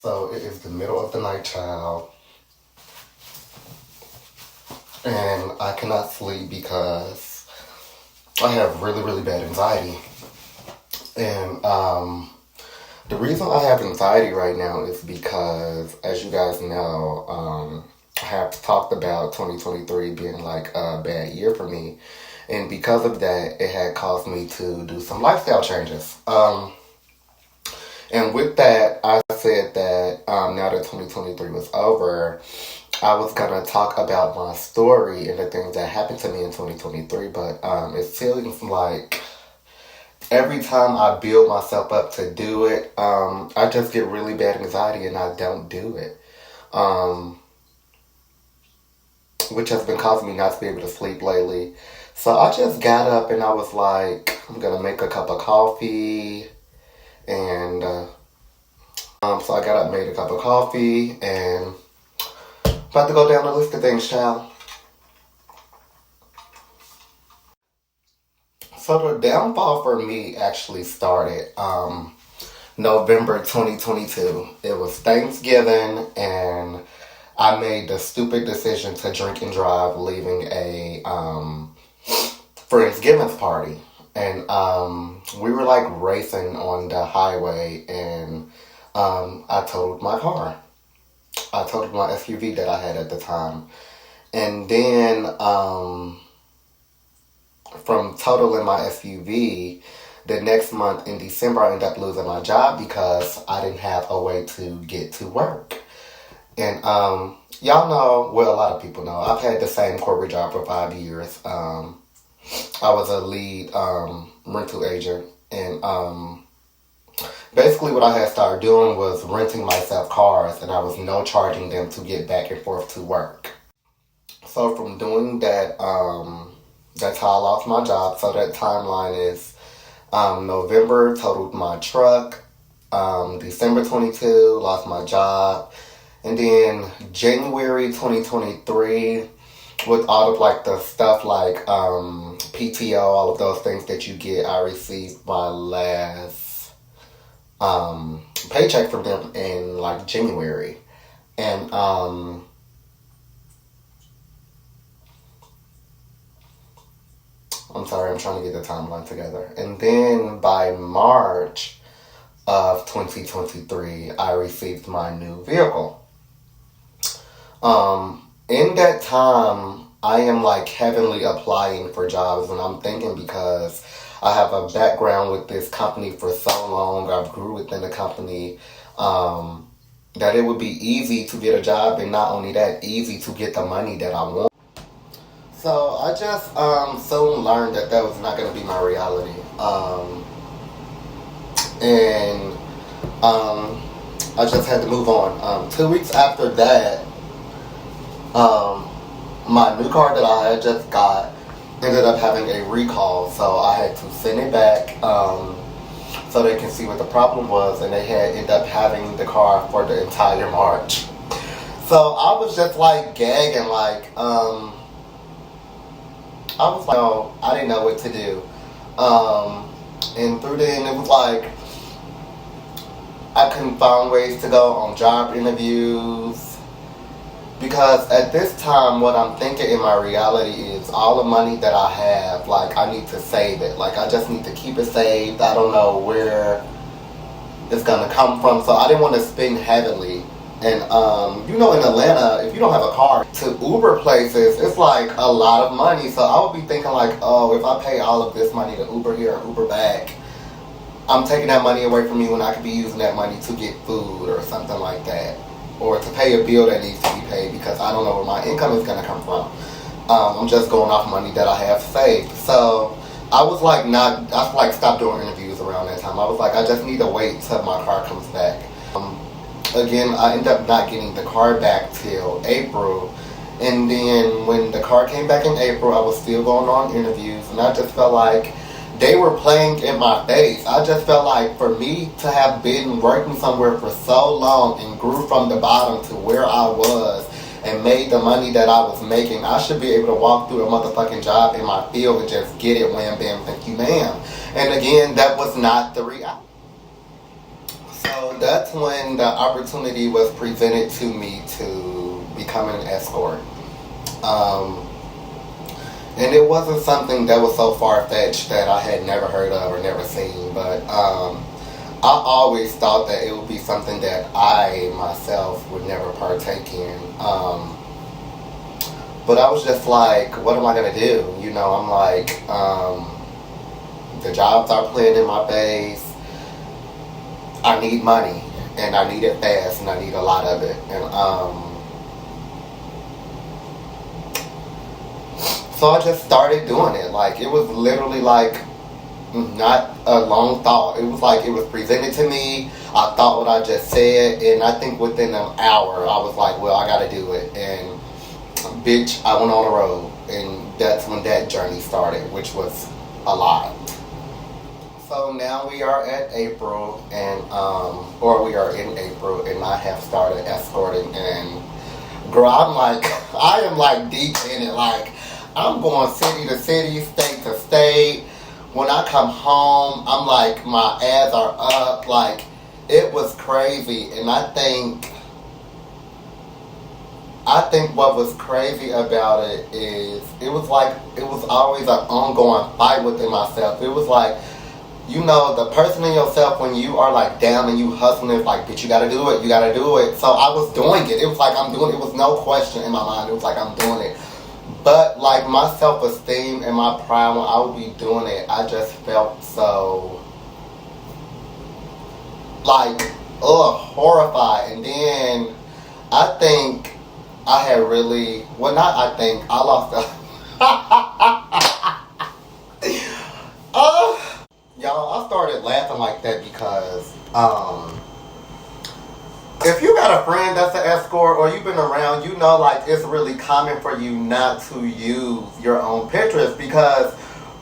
So it is the middle of the night, child, and I cannot sleep because I have really, really bad anxiety. And the reason I have anxiety right now is because, as you guys know, I have talked about 2023 being like a bad year for me. And because of that, it had caused me to do some lifestyle changes. And with that, I said that now that 2023 was over, I was going to talk about my story and the things that happened to me in 2023. But it seems like every time I build myself up to do it, I just get really bad anxiety and I don't do it. Which has been causing me not to be able to sleep lately. So I just got up and I was like, I'm going to make a cup of coffee. And so I got up, made a cup of coffee, and about to go down the list of things, child. So the downfall for me actually started November 2022. It was Thanksgiving, and I made the stupid decision to drink and drive, leaving a Friendsgiving party. And we were like racing on the highway, and I totaled my car. I totaled my SUV that I had at the time. And then from totaling my SUV, the next month in December, I ended up losing my job because I didn't have a way to get to work. And y'all know, well, a lot of people know, I've had the same corporate job for 5 years. I was a lead rental agent, and basically what I had started doing was renting myself cars, and I was no charging them to get back and forth to work. So from doing that, that's how I lost my job. So that timeline is November, totaled my truck, December 22, lost my job, and then January 2023, with all of like the stuff like PTO, all of those things that you get, I received my last paycheck from them in like January. And I'm sorry, I'm trying to get the timeline together. And then by March of 2023, I received my new vehicle. In that time, I am like heavily applying for jobs, and I'm thinking because I have a background with this company for so long, I've grew within the company, that it would be easy to get a job, and not only that, easy to get the money that I want. So I just soon learned that that was not going to be my reality. And I just had to move on. 2 weeks after that, my new car that I had just got ended up having a recall, so I had to send it back so they can see what the problem was, and they had ended up having the car for the entire March. So I was just like gagging, like I was like, oh, I didn't know what to do. And through then it was like I couldn't find ways to go on job interviews. Because at this time, what I'm thinking in my reality is all the money that I have, like, I need to save it. Like, I just need to keep it saved. I don't know where it's going to come from. So I didn't want to spend heavily. And, you know, in Atlanta, if you don't have a car, to Uber places, it's like a lot of money. So I would be thinking like, oh, if I pay all of this money to Uber here and Uber back, I'm taking that money away from me when I could be using that money to get food or something like that. Or to pay a bill that needs to be paid, because I don't know where my income is going to come from. I'm just going off money that I have saved. So I was like, stopped doing interviews around that time. I was like, I just need to wait till my car comes back. Again, I ended up not getting the car back till April. And then when the car came back in April, I was still going on interviews, and I just felt like they were playing in my face. I just felt like for me to have been working somewhere for so long and grew from the bottom to where I was and made the money that I was making, I should be able to walk through a motherfucking job in my field and just get it, wham, bam, thank you, ma'am. And again, that was not the reality. So So that's when the opportunity was presented to me to become an escort. Um, and it wasn't something that was so far fetched that I had never heard of or never seen, but I always thought that it would be something that I myself would never partake in. But I was just like, what am I gonna do? You know, I'm like, the jobs are playing in my face. I need money, and I need it fast, and I need a lot of it. And so I just started doing it. Like, it was literally like not a long thought. It was like it was presented to me. I thought what I just said, and I think within an hour, I was like, well, I gotta do it. And bitch, I went on the road, and that's when that journey started, which was a lot. So now we are at April, and or we are in April, and I have started escorting. And girl, I'm like, I am like deep in it. Like, I'm going city to city, state to state. When I come home, I'm like, my ads are up. Like, it was crazy, and I think what was crazy about it is it was always an ongoing fight within myself. It was like, you know, the person in yourself when you are like down and you hustling, it's like, bitch, you gotta do it, you gotta do it. So I was doing it. It was like I'm doing it. It was no question in my mind. It was like I'm doing it. But like my self-esteem and my pride when I would be doing it, I just felt so like, horrified. And then I think I had really, well, not I think, I lost y'all, I started laughing like that because, if you got a friend that's an escort or you've been around, you know, like, it's really common for you not to use your own pictures because,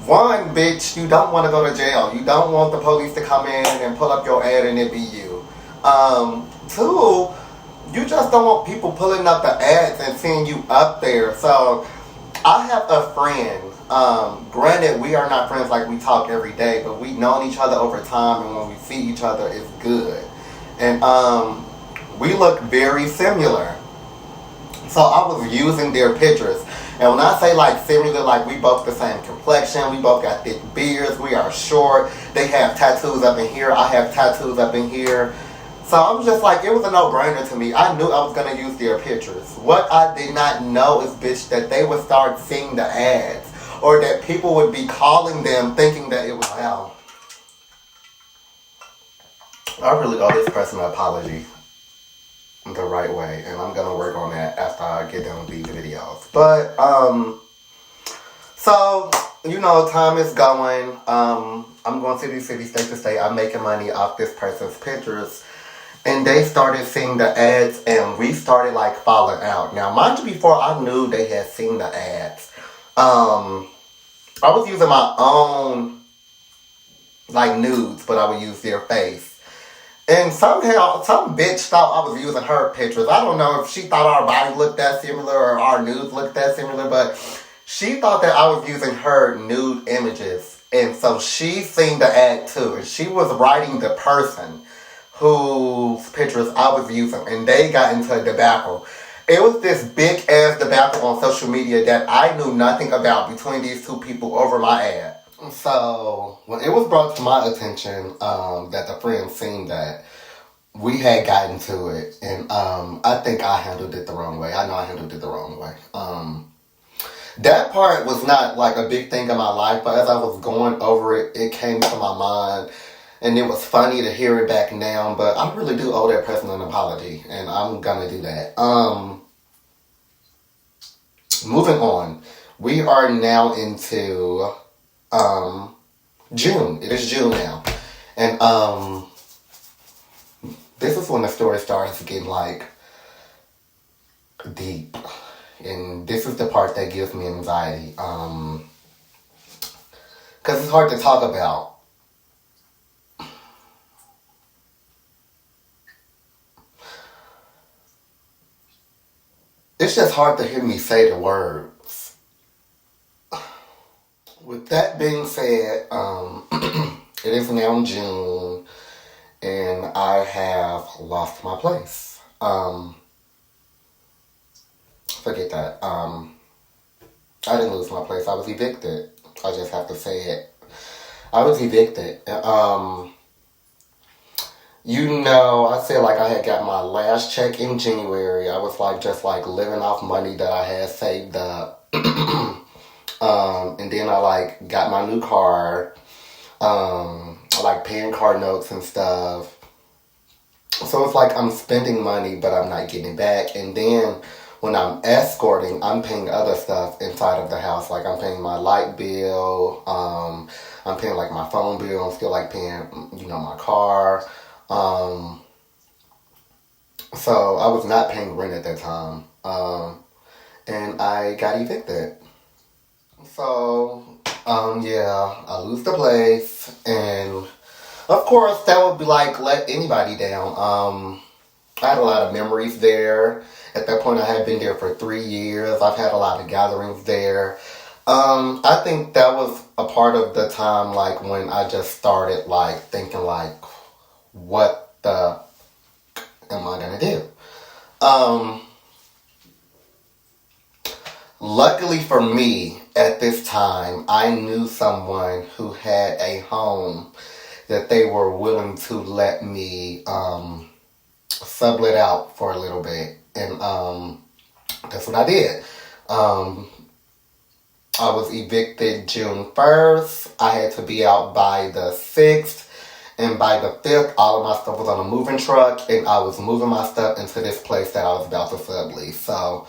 one, bitch, you don't want to go to jail. You don't want the police to come in and pull up your ad and it be you. Two, you just don't want people pulling up the ads and seeing you up there. So I have a friend. Granted, we are not friends like we talk every day, but we've known each other over time, and when we see each other, it's good. And we look very similar. So I was using their pictures. And when I say like similar, like we both the same complexion, we both got thick beards, we are short, they have tattoos up in here, I have tattoos up in here. So I was just like, it was a no-brainer to me. I knew I was going to use their pictures. What I did not know is, bitch, that they would start seeing the ads. Or that people would be calling them thinking that it was them. I really owe this person an apology the right way. And I'm going to work on that after I get done with these videos. But, so, you know, time is going. I'm going city to city, state to state. I'm making money off this person's pictures. And they started seeing the ads, and we started like falling out. Now, mind you, before I knew they had seen the ads, I was using my own like nudes, but I would use their face. And somehow, some bitch thought I was using her pictures. I don't know if she thought our body looked that similar or our nudes looked that similar, but she thought that I was using her nude images. And so she seen the ad too, and she was writing the person whose pictures I was using, and they got into a debacle. It was this big ass debacle on social media that I knew nothing about between these two people over my ad. So when it was brought to my attention that the friend seen that, we had gotten to it, and I think I handled it the wrong way. I know I handled it the wrong way. That part was not like a big thing in my life, but as I was going over it, it came to my mind. And it was funny to hear it back now, but I really do owe that person an apology, and I'm gonna do that. Moving on, we are now into June. It is June now, and this is when the story starts getting like deep, and this is the part that gives me anxiety, because it's hard to talk about. It's just hard to hear me say the words. With that being said, it is now June, and I have lost my place. Forget that. I didn't lose my place. I was evicted. I just have to say it. I was evicted. I said like I had got my last check in January. I was like just like living off money that I had saved up. And then I like got my new car. I like paying car notes and stuff. So it's like I'm spending money, but I'm not getting it back. And then when I'm escorting, I'm paying other stuff inside of the house. Like I'm paying my light bill. I'm paying like my phone bill. I'm still like paying, my car. So I was not paying rent at that time. And I got evicted. So, I lose the place. And of course, that would be like, let anybody down. I had a lot of memories there. At that point, I had been there for 3 years. I've had a lot of gatherings there. I think that was a part of the time, like, when I just started, like, thinking, like, what the am I gonna do? Luckily for me, at this time, I knew someone who had a home that they were willing to let me sublet out for a little bit. And that's what I did. I was evicted June 1st. I had to be out by the 6th. And by the 5th, all of my stuff was on a moving truck. And I was moving my stuff into this place that I was about to sublease. So,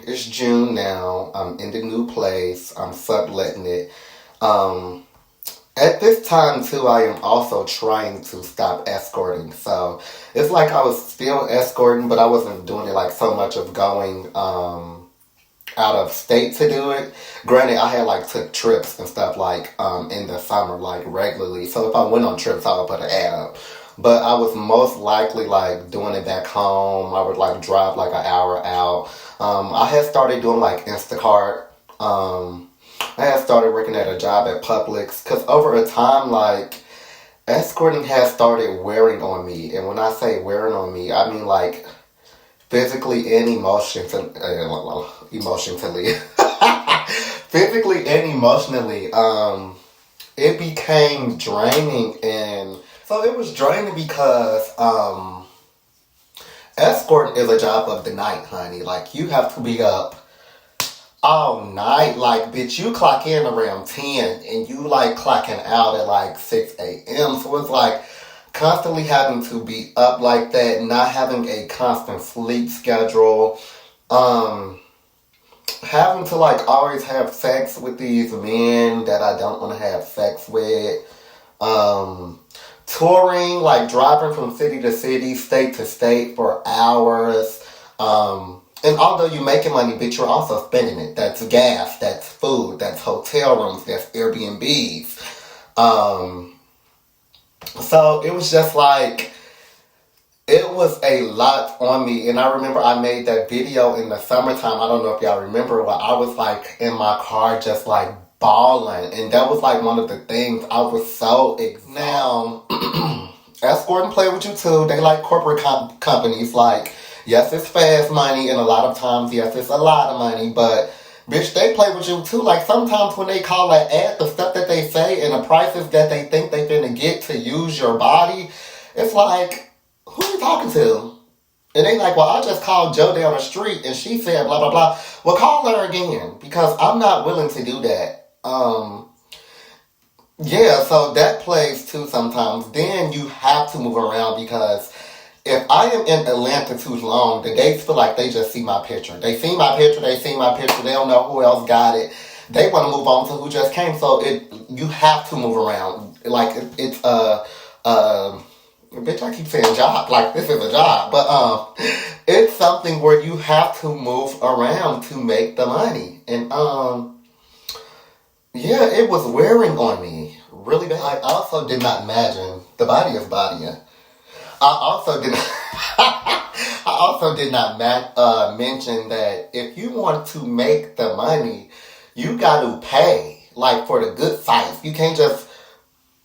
it's June now. I'm in the new place. I'm subletting it. At this time, too, I am also trying to stop escorting. So, it's like I was still escorting, but I wasn't doing it like so much of going out of state to do it. Granted, I had like took trips and stuff like in the summer, like regularly. So, if I went on trips, I would put an ad up. But I was most likely like doing it back home. I would like drive like an hour out. I had started doing like Instacart. I had started working at a job at Publix. Because over a time, like, escorting has started wearing on me. And when I say wearing on me, I mean like physically and emotionally. Physically and emotionally. It became draining, and so it was draining because escorting is a job of the night, honey. Like, you have to be up all night. Like, bitch, you clock in around 10 and you like clocking out at like 6 a.m. So it's like constantly having to be up like that, not having a constant sleep schedule, having to like always have sex with these men that I don't want to have sex with, touring, like driving from city to city, state to state for hours. And although you're making money, bitch, you're also spending it. That's gas, that's food, that's hotel rooms, that's Airbnbs. So it was just like, it was a lot on me. And I remember I made that video in the summertime. I don't know if y'all remember, where I was like in my car just like bawling. And that was like one of the things I was so now escorting play with you too. They like corporate companies. Like, yes, it's fast money, and a lot of times, yes, it's a lot of money, but bitch, they play with you too. Like, sometimes when they call an ad, the stuff that they say and the prices that they think they finna get to use your body, it's like, who are you talking to? And they like, well, I just called Joe down the street and she said blah, blah, blah. Well, call her again, because I'm not willing to do that. So that plays too sometimes. Then you have to move around, because if I am in Atlanta too long, the dates feel like they just see my picture. They see my picture, they don't know who else got it. They want to move on to who just came. So you have to move around. Like, it's bitch, I keep saying job, like this is a job. But it's something where you have to move around to make the money. And it was wearing on me really bad. I also did not imagine, the body is bodying. I also did not mention that if you want to make the money, you got to pay. like for the good sites. You can't just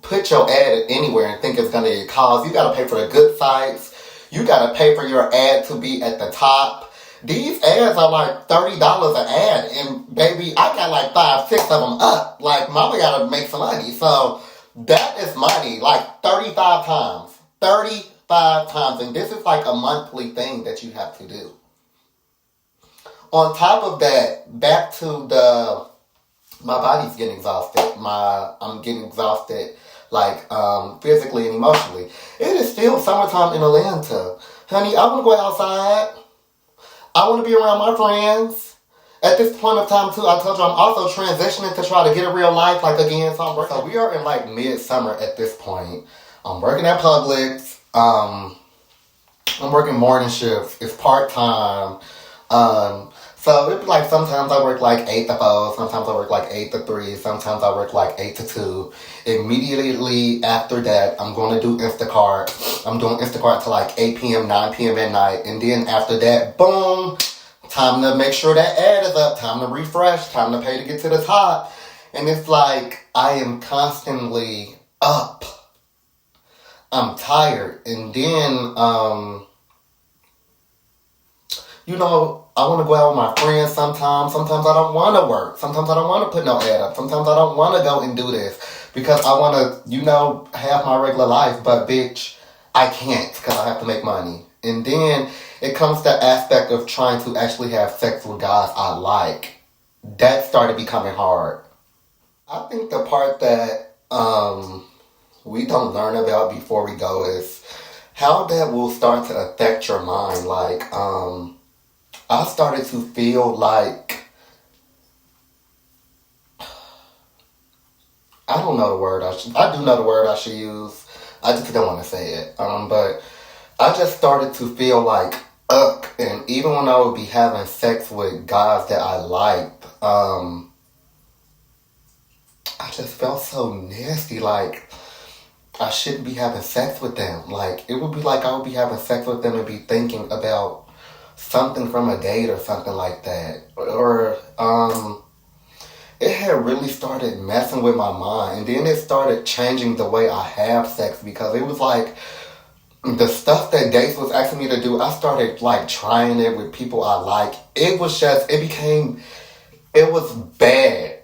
put your ad anywhere and think it's gonna get calls. You gotta pay for the good sites. You gotta pay for your ad to be at the top. These ads are like $30 an ad, and baby, I got like 5, 6 of them up. Like, mama gotta make some money. So that is money, like 35 times. 35 times. And this is like a monthly thing that you have to do. On top of that, back to my body's getting exhausted. I'm getting exhausted, like, physically and emotionally. It is still summertime in Atlanta. Honey, I want to go outside. I want to be around my friends. At this point of time, too, I told you I'm also transitioning to try to get a real life, like, again. So we are in, like, midsummer at this point. I'm working at Publix. I'm working morning shifts. It's part-time. So it'd be like sometimes I work like 8 to 4, sometimes I work like 8 to 3, sometimes I work like 8 to 2. Immediately after that, I'm going to do Instacart. I'm doing Instacart till like 8 p.m., 9 p.m. at night. And then after that, boom, time to make sure that ad is up, time to refresh, time to pay to get to the top. And it's like I am constantly up. I'm tired. And then, I want to go out with my friends sometimes. Sometimes I don't want to work. Sometimes I don't want to put no ad up. Sometimes I don't want to go and do this because I want to, have my regular life. But, bitch, I can't because I have to make money. And then it comes to the aspect of trying to actually have sex with guys I like. That started becoming hard. I think the part that we don't learn about before we go is how that will start to affect your mind. Like, I started to feel like, I don't know the word I do know the word I should use. I just don't want to say it. But I just started to feel like, and even when I would be having sex with guys that I liked, I just felt so nasty. Like, I shouldn't be having sex with them. Like, it would be like I would be having sex with them and be thinking about something from a date or something like that. Or, it had really started messing with my mind. And then it started changing the way I have sex because it was like the stuff that Dace was asking me to do, I started like trying it with people I like. It was bad. It was bad.